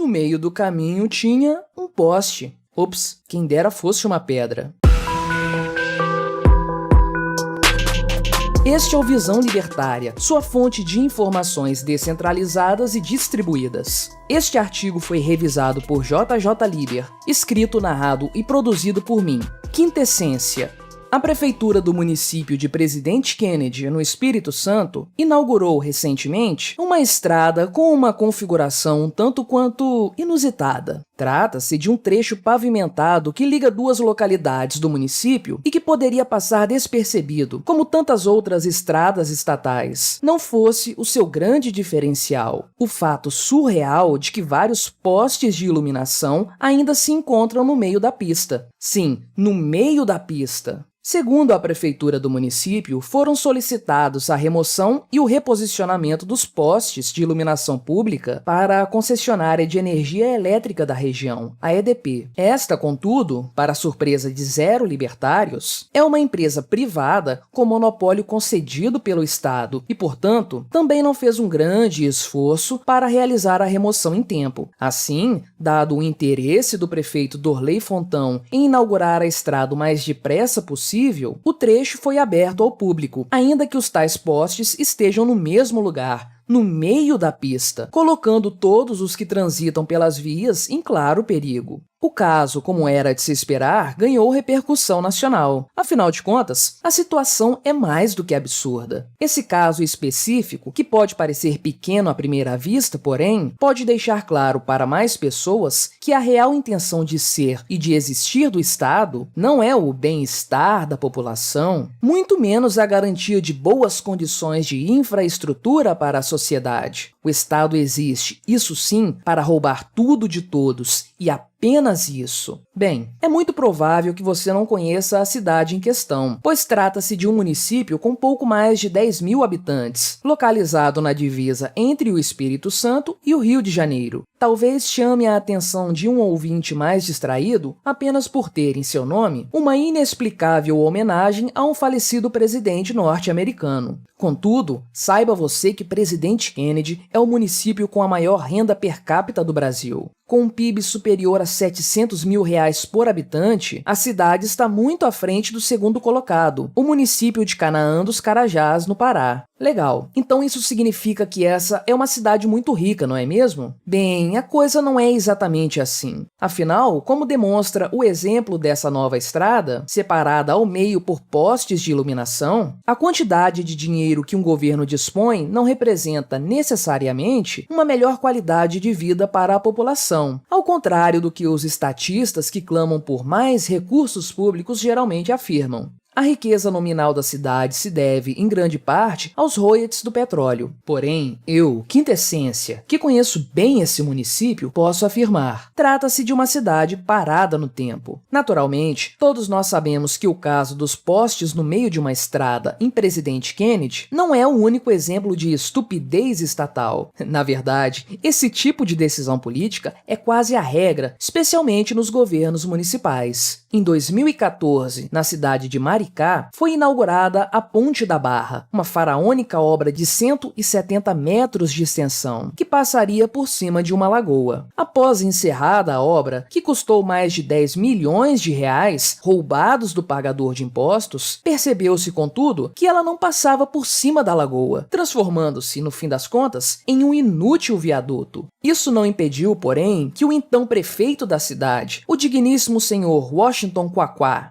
no meio do caminho tinha um poste. Ops, quem dera fosse uma pedra. Este é o Visão Libertária, sua fonte de informações descentralizadas e distribuídas. Este artigo foi revisado por JJ Liber, escrito, narrado e produzido por mim. Quintessência. A Prefeitura do município de Presidente Kennedy, no Espírito Santo, inaugurou recentemente uma estrada com uma configuração um tanto quanto inusitada. Trata-se de um trecho pavimentado que liga duas localidades do município e que poderia passar despercebido, como tantas outras estradas estatais, não fosse o seu grande diferencial, o fato surreal de que vários postes de iluminação ainda se encontram no meio da pista. Sim, no meio da pista. Segundo a prefeitura do município, foram solicitados a remoção e o reposicionamento dos postes de iluminação pública para a concessionária de energia elétrica da região, a EDP. Esta, contudo, para surpresa de zero libertários, é uma empresa privada com monopólio concedido pelo Estado e, portanto, também não fez um grande esforço para realizar a remoção em tempo. Assim, dado o interesse do prefeito Dorley Fontão em inaugurar a estrada o mais depressa possível, o trecho foi aberto ao público, ainda que os tais postes estejam no mesmo lugar, no meio da pista, colocando todos os que transitam pelas vias em claro perigo. O caso, como era de se esperar, ganhou repercussão nacional. Afinal de contas, a situação é mais do que absurda. Esse caso específico, que pode parecer pequeno à primeira vista, porém, pode deixar claro para mais pessoas que a real intenção de ser e de existir do Estado não é o bem-estar da população, muito menos a garantia de boas condições de infraestrutura para a sociedade. O Estado existe, isso sim, para roubar tudo de todos e apenas isso. Bem, é muito provável que você não conheça a cidade em questão, pois trata-se de um município com pouco mais de 10.000 habitantes, localizado na divisa entre o Espírito Santo e o Rio de Janeiro. Talvez chame a atenção de um ouvinte mais distraído apenas por ter em seu nome uma inexplicável homenagem a um falecido presidente norte-americano. Contudo, saiba você que Presidente Kennedy é o município com a maior renda per capita do Brasil. Com um PIB superior a R$700 mil por habitante, a cidade está muito à frente do segundo colocado, o município de Canaã dos Carajás, no Pará. Legal. Então isso significa que essa é uma cidade muito rica, não é mesmo? Bem, a coisa não é exatamente assim. Afinal, como demonstra o exemplo dessa nova estrada, separada ao meio por postes de iluminação, a quantidade de dinheiro que um governo dispõe não representa necessariamente uma melhor qualidade de vida para a população, ao contrário do que os estatistas que clamam por mais recursos públicos geralmente afirmam. A riqueza nominal da cidade se deve, em grande parte, aos royalties do petróleo. Porém, eu, Quintessência, que conheço bem esse município, posso afirmar: trata-se de uma cidade parada no tempo. Naturalmente, todos nós sabemos que o caso dos postes no meio de uma estrada em Presidente Kennedy não é o único exemplo de estupidez estatal. Na verdade, esse tipo de decisão política é quase a regra, especialmente nos governos municipais. Em 2014, na cidade de Maricá, foi inaugurada a Ponte da Barra, uma faraônica obra de 170 metros de extensão, que passaria por cima de uma lagoa. Após encerrada a obra, que custou mais de 10 milhões de reais, roubados do pagador de impostos, percebeu-se, contudo, que ela não passava por cima da lagoa, transformando-se, no fim das contas, em um inútil viaduto. Isso não impediu, porém, que o então prefeito da cidade, o digníssimo senhor Washington Quaquá,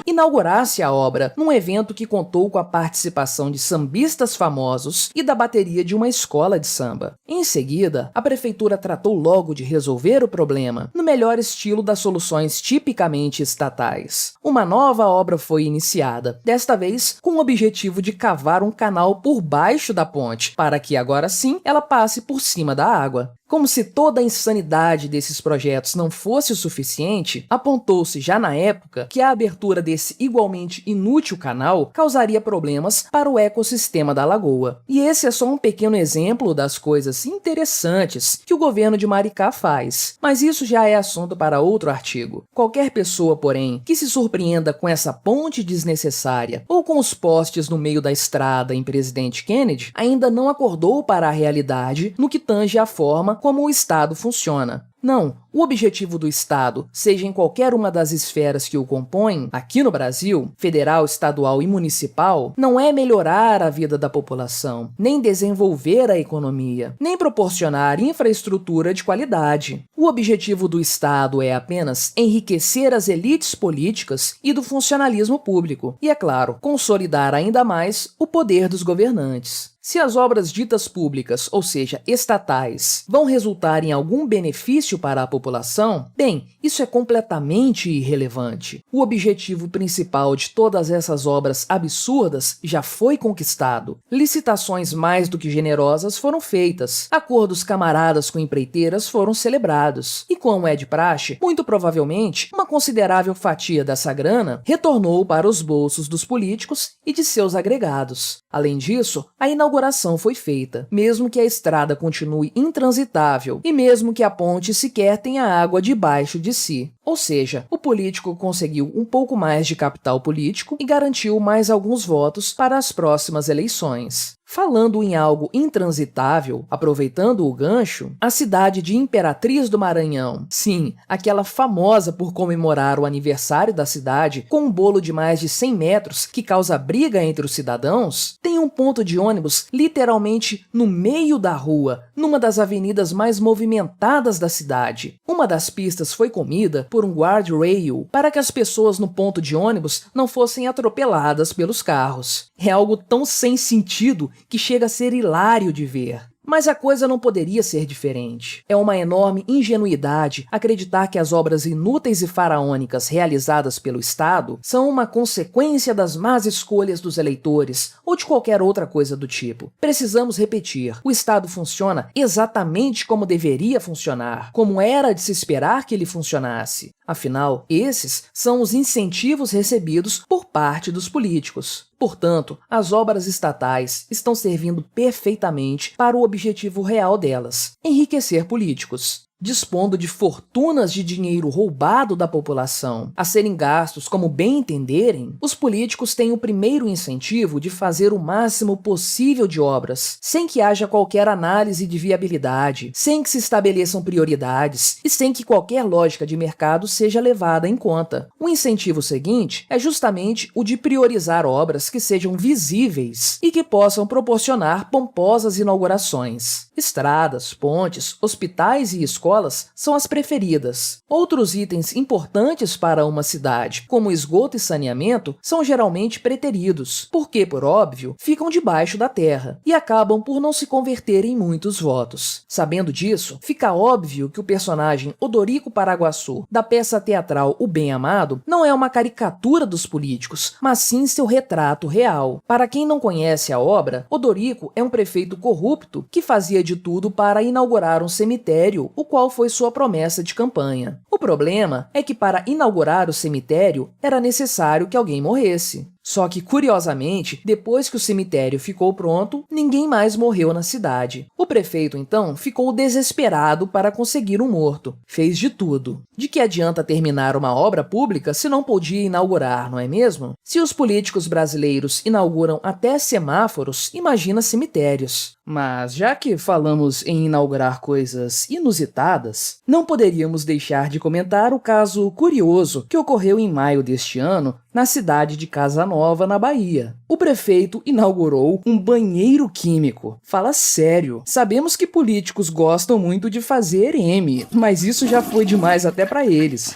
inaugurasse a obra num evento que contou com a participação de sambistas famosos e da bateria de uma escola de samba. Em seguida, a prefeitura tratou logo de resolver o problema, no melhor estilo das soluções tipicamente estatais. Uma nova obra foi iniciada, desta vez com o objetivo de cavar um canal por baixo da ponte, para que agora sim ela passe por cima da água. Como se toda a insanidade desses projetos não fosse o suficiente, apontou-se já na época que a abertura desse igualmente inútil canal causaria problemas para o ecossistema da lagoa. E esse é só um pequeno exemplo das coisas interessantes que o governo de Maricá faz. Mas isso já é assunto para outro artigo. Qualquer pessoa, porém, que se surpreenda com essa ponte desnecessária ou com os postes no meio da estrada em Presidente Kennedy, ainda não acordou para a realidade no que tange à forma como o Estado funciona. Não, o objetivo do Estado, seja em qualquer uma das esferas que o compõem, aqui no Brasil, federal, estadual e municipal, não é melhorar a vida da população, nem desenvolver a economia, nem proporcionar infraestrutura de qualidade. O objetivo do Estado é apenas enriquecer as elites políticas e do funcionalismo público, e, é claro, consolidar ainda mais o poder dos governantes. Se as obras ditas públicas, ou seja, estatais, vão resultar em algum benefício para a população, bem, isso é completamente irrelevante. O objetivo principal de todas essas obras absurdas já foi conquistado. Licitações mais do que generosas foram feitas, acordos camaradas com empreiteiras foram celebrados, e como é de praxe, muito provavelmente, uma considerável fatia dessa grana retornou para os bolsos dos políticos e de seus agregados. Além disso, a inauguração foi feita, mesmo que a estrada continue intransitável e mesmo que a ponte sequer tenha água debaixo de si. Ou seja, o político conseguiu um pouco mais de capital político e garantiu mais alguns votos para as próximas eleições. Falando em algo intransitável, aproveitando o gancho, a cidade de Imperatriz do Maranhão, sim, aquela famosa por comemorar o aniversário da cidade com um bolo de mais de 100 metros que causa briga entre os cidadãos, tem um ponto de ônibus literalmente no meio da rua, numa das avenidas mais movimentadas da cidade. Uma das pistas foi comida por um guardrail para que as pessoas no ponto de ônibus não fossem atropeladas pelos carros. É algo tão sem sentido que chega a ser hilário de ver. Mas a coisa não poderia ser diferente. É uma enorme ingenuidade acreditar que as obras inúteis e faraônicas realizadas pelo Estado são uma consequência das más escolhas dos eleitores ou de qualquer outra coisa do tipo. Precisamos repetir, o Estado funciona exatamente como deveria funcionar, como era de se esperar que ele funcionasse. Afinal, esses são os incentivos recebidos por parte dos políticos. Portanto, as obras estatais estão servindo perfeitamente para o objetivo real delas: enriquecer políticos. Dispondo de fortunas de dinheiro roubado da população a serem gastos como bem entenderem, os políticos têm o primeiro incentivo de fazer o máximo possível de obras, sem que haja qualquer análise de viabilidade, sem que se estabeleçam prioridades e sem que qualquer lógica de mercado seja levada em conta. O incentivo seguinte é justamente o de priorizar obras que sejam visíveis e que possam proporcionar pomposas inaugurações. Estradas, pontes, hospitais e escolas são as preferidas. Outros itens importantes para uma cidade, como esgoto e saneamento, são geralmente preteridos, porque, por óbvio, ficam debaixo da terra e acabam por não se converter em muitos votos. Sabendo disso, fica óbvio que o personagem Odorico Paraguaçu, da peça teatral O Bem Amado, não é uma caricatura dos políticos, mas sim seu retrato real. Para quem não conhece a obra, Odorico é um prefeito corrupto que fazia de tudo para inaugurar um cemitério, o qual foi sua promessa de campanha. O problema é que para inaugurar o cemitério era necessário que alguém morresse. Só que, curiosamente, depois que o cemitério ficou pronto, ninguém mais morreu na cidade. O prefeito, então, ficou desesperado para conseguir um morto. Fez de tudo. De que adianta terminar uma obra pública se não podia inaugurar, não é mesmo? Se os políticos brasileiros inauguram até semáforos, imagina cemitérios. Mas, já que falamos em inaugurar coisas inusitadas, não poderíamos deixar de comentar o caso curioso que ocorreu em maio deste ano na cidade de Casanova, na Bahia. O prefeito inaugurou um banheiro químico. Fala sério. Sabemos que políticos gostam muito de fazer M, mas isso já foi demais até para eles.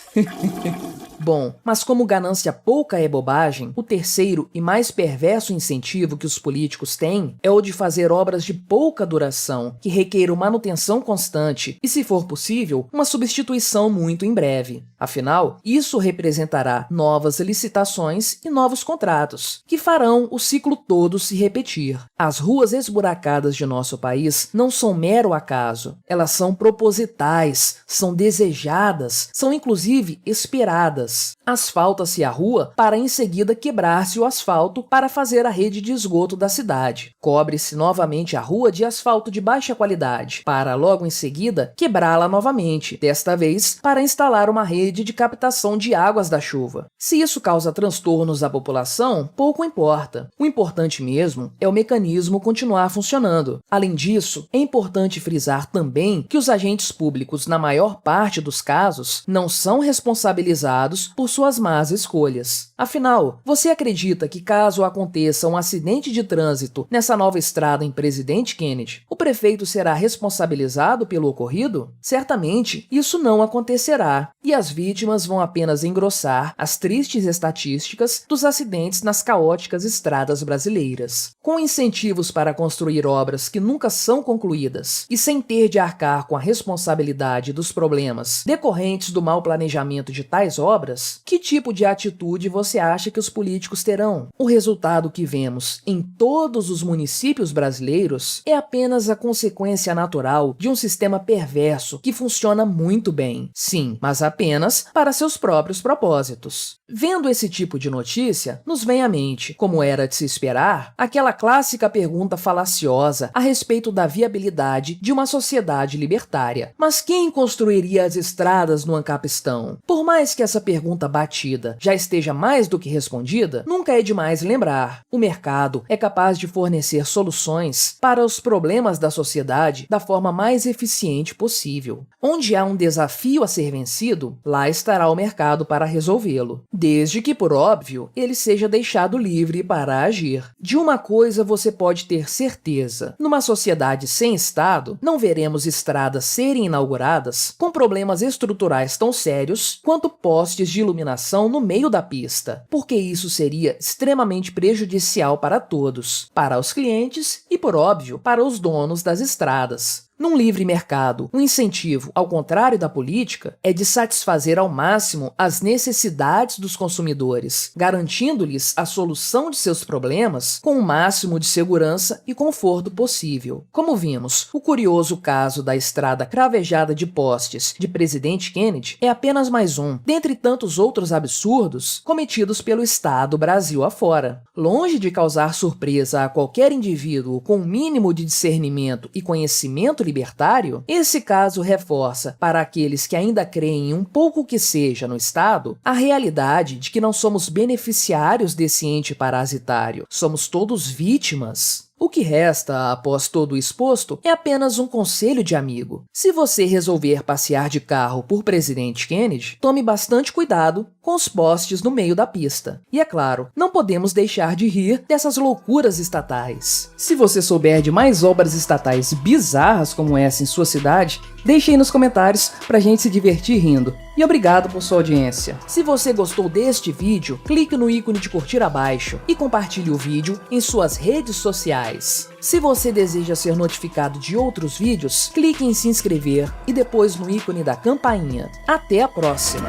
Bom, mas como ganância pouca é bobagem, o terceiro e mais perverso incentivo que os políticos têm é o de fazer obras de pouca duração, que requeiram manutenção constante e, se for possível, uma substituição muito em breve. Afinal, isso representará novas licitações e novos contratos, que farão o ciclo todo se repetir. As ruas esburacadas de nosso país não são mero acaso, elas são propositais, são desejadas, são inclusive esperadas. ruas. Asfalta-se a rua para em seguida quebrar-se o asfalto para fazer a rede de esgoto da cidade. Cobre-se novamente a rua de asfalto de baixa qualidade, para logo em seguida quebrá-la novamente, desta vez para instalar uma rede de captação de águas da chuva. Se isso causa transtornos à população, pouco importa. O importante mesmo é o mecanismo continuar funcionando. Além disso, é importante frisar também que os agentes públicos, na maior parte dos casos, não são responsabilizados por suas más escolhas. Afinal, você acredita que caso aconteça um acidente de trânsito nessa nova estrada em Presidente Kennedy, o prefeito será responsabilizado pelo ocorrido? Certamente, isso não acontecerá, e as vítimas vão apenas engrossar as tristes estatísticas dos acidentes nas caóticas estradas brasileiras. Com incentivos para construir obras que nunca são concluídas e sem ter de arcar com a responsabilidade dos problemas decorrentes do mau planejamento de tais obras, que tipo de atitude você acha que os políticos terão? O resultado que vemos em todos os municípios brasileiros é apenas a consequência natural de um sistema perverso que funciona muito bem. Sim, mas apenas para seus próprios propósitos. Vendo esse tipo de notícia, nos vem à mente, como era de se esperar, aquela clássica pergunta falaciosa a respeito da viabilidade de uma sociedade libertária. Mas quem construiria as estradas no Ancapistan? Por mais que essa pergunta batida já esteja mais do que respondida, nunca é demais lembrar: o mercado é capaz de fornecer soluções para os problemas da sociedade da forma mais eficiente possível. Onde há um desafio a ser vencido, lá estará o mercado para resolvê-lo, desde que, por óbvio, ele seja deixado livre para agir. De uma coisa você pode ter certeza: numa sociedade sem Estado, não veremos estradas serem inauguradas com problemas estruturais tão sérios quanto postes de iluminação no meio da pista, porque isso seria extremamente prejudicial para todos, para os clientes e, por óbvio, para os donos das estradas. Num livre mercado, o incentivo, ao contrário da política, é de satisfazer ao máximo as necessidades dos consumidores, garantindo-lhes a solução de seus problemas com o máximo de segurança e conforto possível. Como vimos, o curioso caso da estrada cravejada de postes de Presidente Kennedy é apenas mais um, dentre tantos outros absurdos cometidos pelo Estado Brasil afora. Longe de causar surpresa a qualquer indivíduo com o mínimo de discernimento e conhecimento libertário, esse caso reforça para aqueles que ainda creem um pouco que seja no Estado a realidade de que não somos beneficiários desse ente parasitário, somos todos vítimas. O que resta, após todo o exposto, é apenas um conselho de amigo. Se você resolver passear de carro por Presidente Kennedy, tome bastante cuidado com os postes no meio da pista. E é claro, não podemos deixar de rir dessas loucuras estatais. Se você souber de mais obras estatais bizarras como essa em sua cidade, deixe aí nos comentários pra gente se divertir rindo. E obrigado por sua audiência. Se você gostou deste vídeo, clique no ícone de curtir abaixo e compartilhe o vídeo em suas redes sociais. Se você deseja ser notificado de outros vídeos, clique em se inscrever e depois no ícone da campainha. Até a próxima!